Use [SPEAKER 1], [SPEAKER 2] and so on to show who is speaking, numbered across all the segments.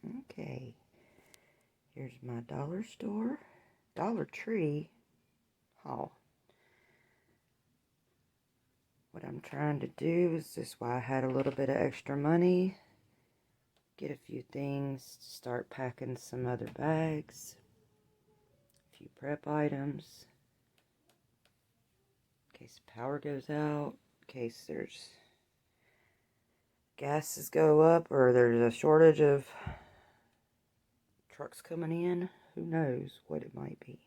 [SPEAKER 1] Okay, here's my Dollar Tree haul. What I'm trying to do is just why I had a little bit of extra money, get a few things to start packing some other bags, a few prep items, in case power goes out, in case there's gases go up or there's a shortage of trucks coming in. Who knows what it might be.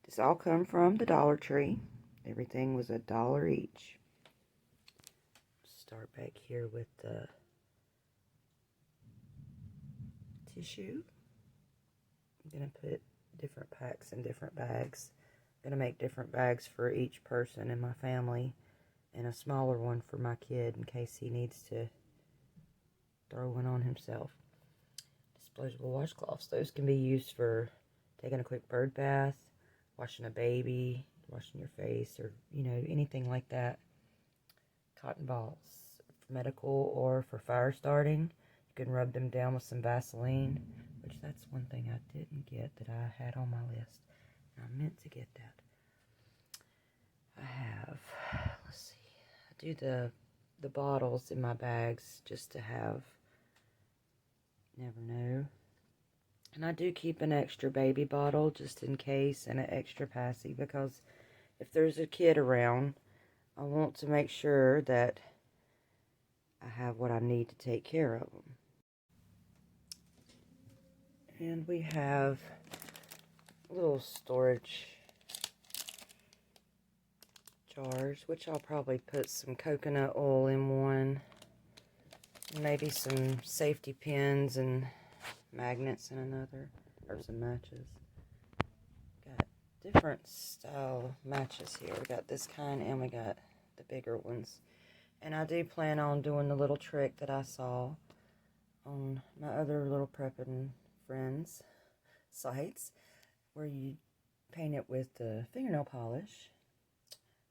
[SPEAKER 1] This all come from the Dollar Tree. Everything was $1 each. Start back here with the tissue. I'm going to put different packs in different bags. I'm going to make different bags for each person in my family and a smaller one for my kid in case he needs to throw one on himself. Disposable washcloths. Those can be used for taking a quick bird bath, washing a baby, washing your face, or, anything like that. Cotton balls, for medical or for fire starting. You can rub them down with some Vaseline, which that's one thing I didn't get that I had on my list. I meant to get that. I have, let's see, I do the bottles in my bags just to have, never know. And I do keep an extra baby bottle just in case, and an extra passy, because if there's a kid around, I want to make sure that I have what I need to take care of them. And we have little storage jars, which I'll probably put some coconut oil in one, maybe some safety pins and magnets in another, or some matches. Got different style matches here. We got this kind and we got the bigger ones. And I do plan on doing the little trick that I saw on my other little prepping friends sites, where you paint it with the fingernail polish.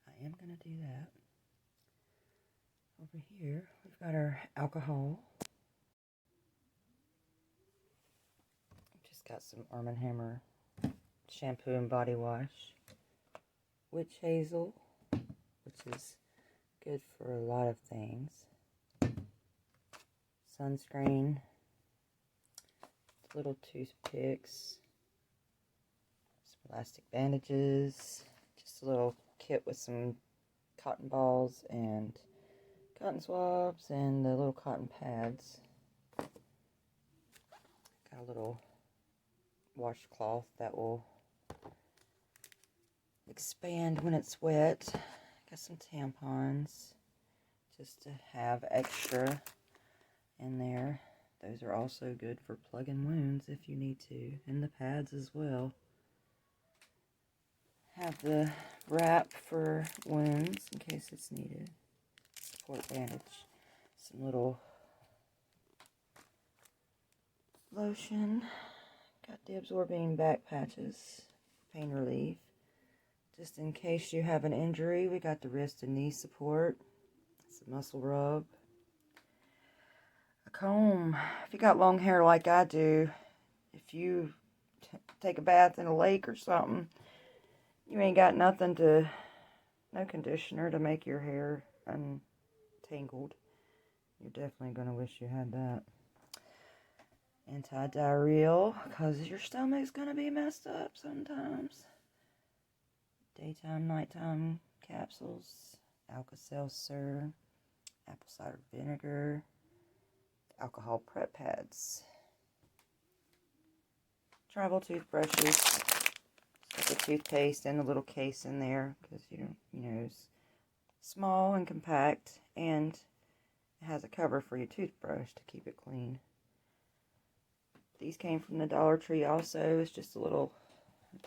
[SPEAKER 1] I am going to do that. Over here, we've got our alcohol. Just got some Arm & Hammer shampoo and body wash. Witch hazel, which is good for a lot of things. Sunscreen. Little toothpicks. Some elastic bandages. Just a little kit with some cotton balls and cotton swabs and the little cotton pads. Got a little washcloth that will expand when it's wet. Got some tampons just to have extra in there. Those are also good for plugging wounds if you need to, and the pads as well. Have the wrap for wounds in case it's needed. Support bandage. Some little lotion. Got the absorbing back patches. Pain relief. Just in case you have an injury, we got the wrist and knee support. Some muscle rub. A comb. If you got long hair like I do, if you take a bath in a lake or something, you ain't got no conditioner to make your hair untangled. You're definitely going to wish you had that. Anti-diarrheal, because your stomach's going to be messed up sometimes. Daytime, nighttime capsules. Alka-Seltzer. Apple cider vinegar. Alcohol prep pads. Travel toothbrushes. The toothpaste and a little case in there, because it's small and compact, and it has a cover for your toothbrush to keep it clean. These came from the Dollar Tree also. It's just a little,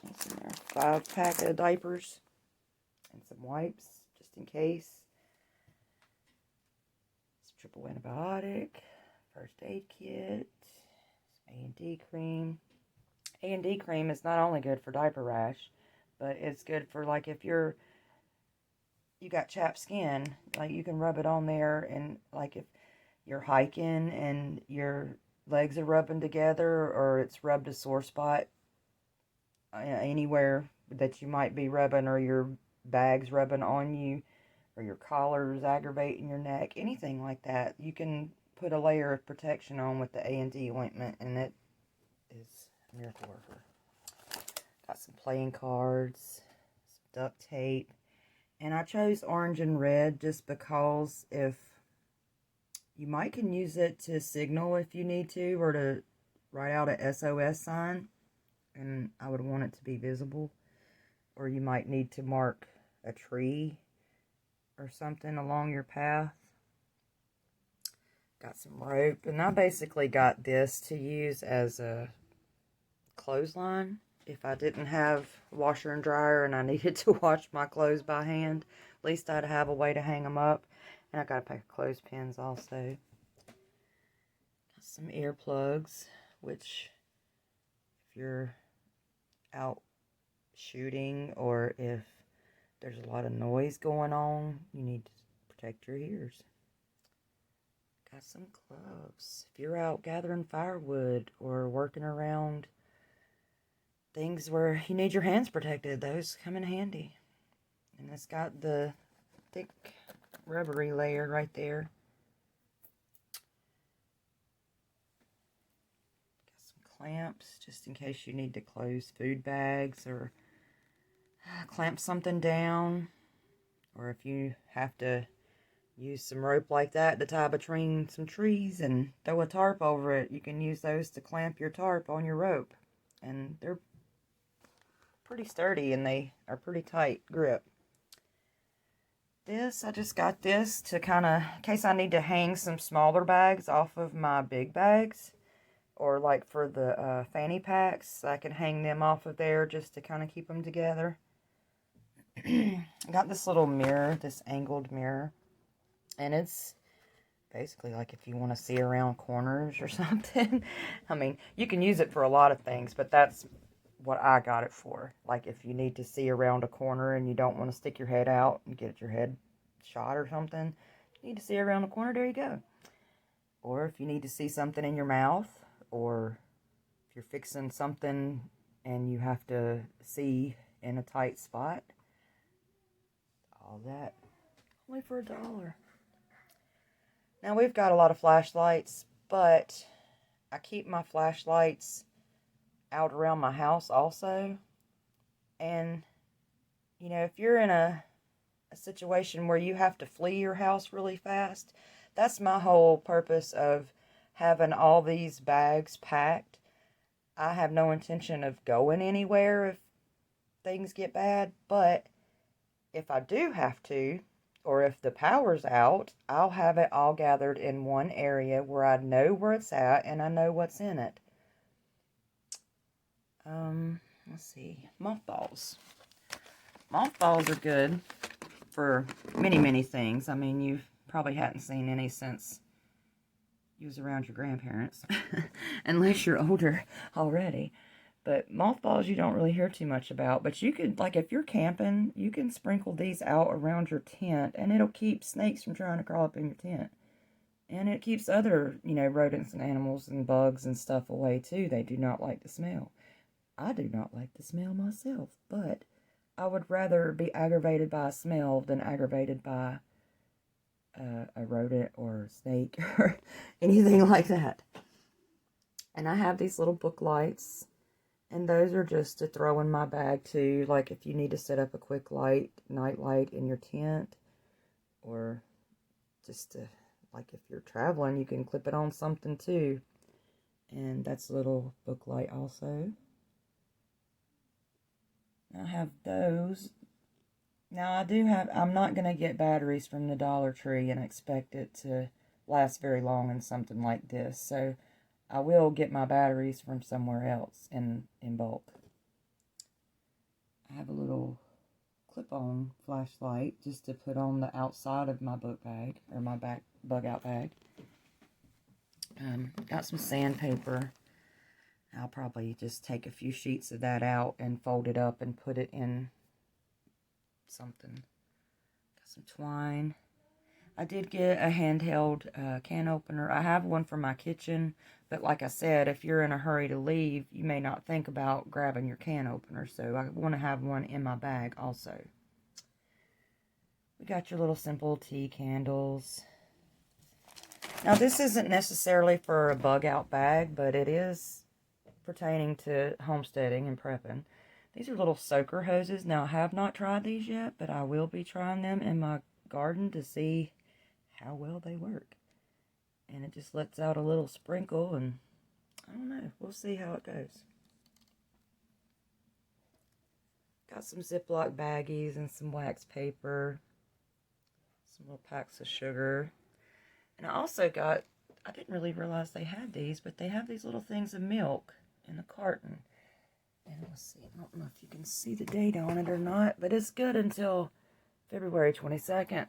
[SPEAKER 1] what's in there, 5-pack of diapers and some wipes just in case. Some triple antibiotic, first aid kit, some A&D cream. A&D cream is not only good for diaper rash, but it's good for, like, if you got chapped skin, like, you can rub it on there, and, like, if you're hiking and you're legs are rubbing together, or it's rubbed a sore spot anywhere that you might be rubbing, or your bag's rubbing on you, or your collar is aggravating your neck, anything like that, you can put a layer of protection on with the A&D ointment, and it is a miracle worker. Got some playing cards, some duct tape, and I chose orange and red just because if you might can use it to signal if you need to, or to write out a SOS sign, and I would want it to be visible, or you might need to mark a tree or something along your path. Got some rope, and I basically got this to use as a clothesline if I didn't have washer and dryer and I needed to wash my clothes by hand. At least I'd have a way to hang them up. And I got a pack of clothespins also. Got some earplugs, which if you're out shooting or if there's a lot of noise going on, you need to protect your ears. Got some gloves. If you're out gathering firewood or working around things where you need your hands protected, those come in handy. And it's got the thick rubbery layer right there. Got some clamps just in case you need to close food bags or clamp something down, or if you have to use some rope like that to tie between some trees and throw a tarp over it, you can use those to clamp your tarp on your rope. And they're pretty sturdy and they are pretty tight grip. This, I just got this to kind of, in case I need to hang some smaller bags off of my big bags, or like for the fanny packs, I can hang them off of there just to kind of keep them together. I got this little mirror, this angled mirror, and it's basically like if you want to see around corners or something. I mean, you can use it for a lot of things, but that's what I got it for. Like if you need to see around a corner and you don't want to stick your head out and get your head shot or something, you need to see around the corner, there you go. Or if you need to see something in your mouth, or if you're fixing something and you have to see in a tight spot, all that only for $1. Now we've got a lot of flashlights, but I keep my flashlights out around my house also. And you know, if you're in a situation where you have to flee your house really fast, that's my whole purpose of having all these bags packed. I have no intention of going anywhere if things get bad, but if I do have to, or if the power's out, I'll have it all gathered in one area where I know where it's at and I know what's in it. Let's see, mothballs. Mothballs are good for many, many things. I mean, you probably hadn't seen any since you was around your grandparents, unless you're older already. But mothballs you don't really hear too much about. But you could, like if you're camping, you can sprinkle these out around your tent, and it'll keep snakes from trying to crawl up in your tent. And it keeps other, you know, rodents and animals and bugs and stuff away too. They do not like the smell. I do not like the smell myself, but I would rather be aggravated by a smell than aggravated by a rodent or a snake or anything like that. And I have these little book lights, and those are just to throw in my bag too, like if you need to set up a quick light, night light in your tent, or just to, like if you're traveling, you can clip it on something too. And that's a little book light also. I have those. Now I'm not going to get batteries from the Dollar Tree and expect it to last very long in something like this. So I will get my batteries from somewhere else in bulk. I have a little clip-on flashlight just to put on the outside of my book bag, or my bug out bag. Got some sandpaper. I'll probably just take a few sheets of that out and fold it up and put it in something. Got some twine. I did get a handheld can opener. I have one for my kitchen, but like I said, if you're in a hurry to leave, you may not think about grabbing your can opener, so I want to have one in my bag also. We got your little simple tea candles. Now, this isn't necessarily for a bug-out bag, but it is pertaining to homesteading and prepping. These are little soaker hoses. Now, I have not tried these yet, but I will be trying them in my garden to see how well they work. And it just lets out a little sprinkle, and I don't know. We'll see how it goes. Got some Ziploc baggies and some wax paper. Some little packs of sugar. And I also got, I didn't really realize they had these, but they have these little things of milk in a carton. And let's see, I don't know if you can see the date on it or not, but it's good until February 22nd.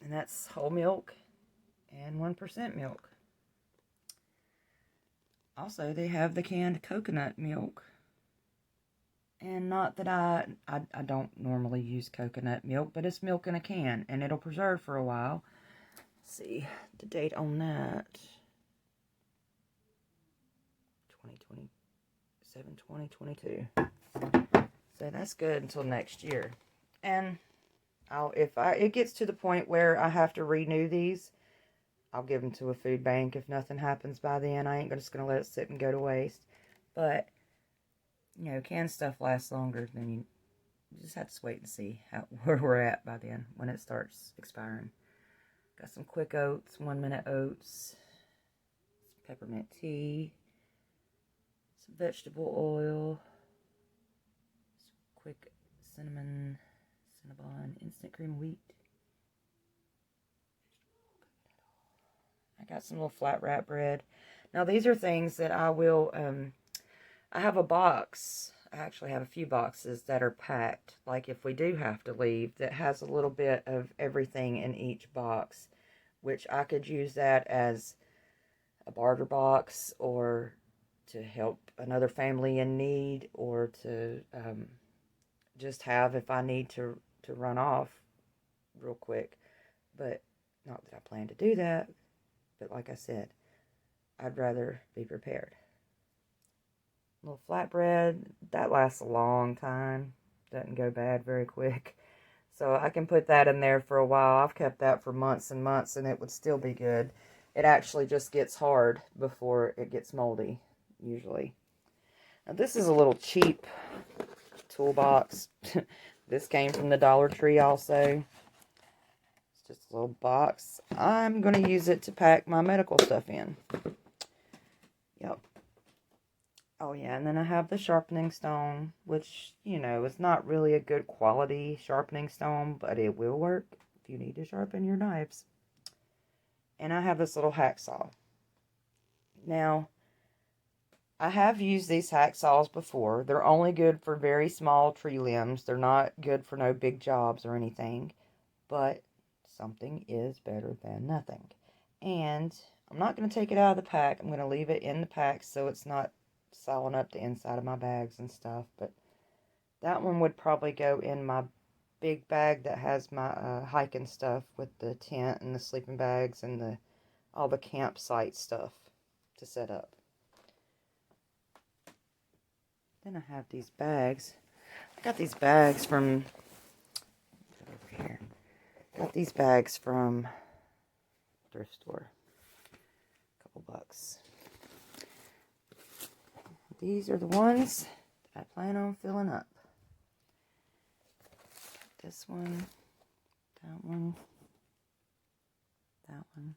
[SPEAKER 1] And that's whole milk and 1% milk. Also, they have the canned coconut milk. And not that I don't normally use coconut milk, but it's milk in a can, and it'll preserve for a while. Let's see the date on that. 2022. So that's good until next year. And if it gets to the point where I have to renew these, I'll give them to a food bank. If nothing happens by then, I ain't just going to let it sit and go to waste. But, you know, canned stuff lasts longer than you just have to wait and see where we're at by then when it starts expiring. Got some quick oats, 1 minute oats, some peppermint tea, some vegetable oil, some quick cinnamon, instant cream of wheat. I got some little flat wrap bread. Now these are things that I will, I have a box. I actually have a few boxes that are packed, like if we do have to leave, that has a little bit of everything in each box, which I could use that as a barter box, or to help another family in need, or to just have if I need to run off real quick. But not that I plan to do that, but like I said, I'd rather be prepared. Little flatbread, that lasts a long time. Doesn't go bad very quick. So I can put that in there for a while. I've kept that for months and months, and it would still be good. It actually just gets hard before it gets moldy, usually. Now this is a little cheap toolbox. This came from the Dollar Tree also. It's just a little box. I'm going to use it to pack my medical stuff in. Yep. Oh yeah, and then I have the Sharpening Stone, which, you know, is not really a good quality Sharpening Stone, but it will work if you need to sharpen your knives. And I have this little hacksaw. Now, I have used these hacksaws before. They're only good for very small tree limbs. They're not good for no big jobs or anything, but something is better than nothing. And I'm not going to take it out of the pack. I'm going to leave it in the pack so it's not sawing up the inside of my bags and stuff. But that one would probably go in my big bag that has my hiking stuff with the tent and the sleeping bags and all the campsite stuff to set up. Then I have these bags. I got these bags from over here. Got these bags from thrift store. A couple bucks. These are the ones that I plan on filling up. This one, that one, that one.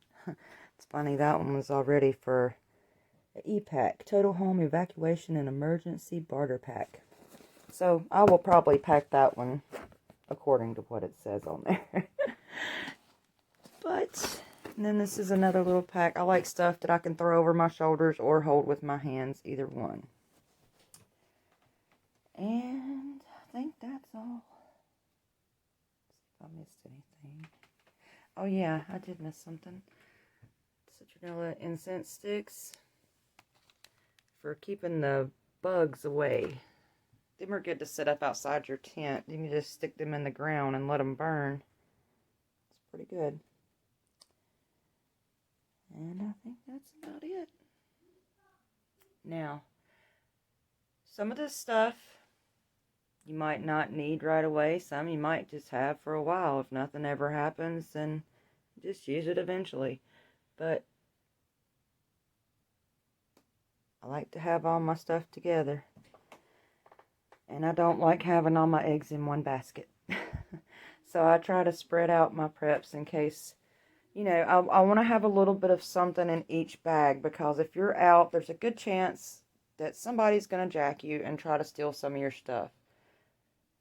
[SPEAKER 1] It's funny, that one was already for an E-Pack, Total Home Evacuation and Emergency Barter Pack. So I will probably pack that one according to what it says on there. But, and then this is another little pack. I like stuff that I can throw over my shoulders or hold with my hands, either one. And I think that's all. Let's see if I missed anything. Oh yeah, I did miss something. Citronella incense sticks for keeping the bugs away. Them are good to set up outside your tent. You can just stick them in the ground and let them burn. It's pretty good. And I think that's about it. Now, some of this stuff you might not need right away. Some you might just have for a while. If nothing ever happens, then just use it eventually. But I like to have all my stuff together. And I don't like having all my eggs in one basket. So I try to spread out my preps in case, you know, I want to have a little bit of something in each bag, because if you're out, there's a good chance that somebody's going to jack you and try to steal some of your stuff.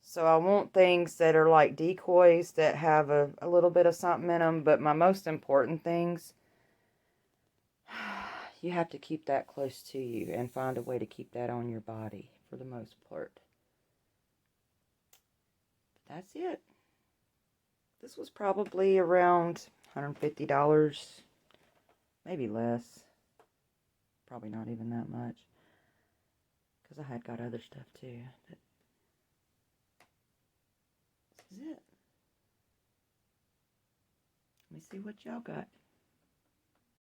[SPEAKER 1] So I want things that are like decoys that have a little bit of something in them. But my most important things, you have to keep that close to you and find a way to keep that on your body for the most part. But that's it. This was probably around $150, maybe less. Probably not even that much, because I had got other stuff too. But this is it. Let me see what y'all got.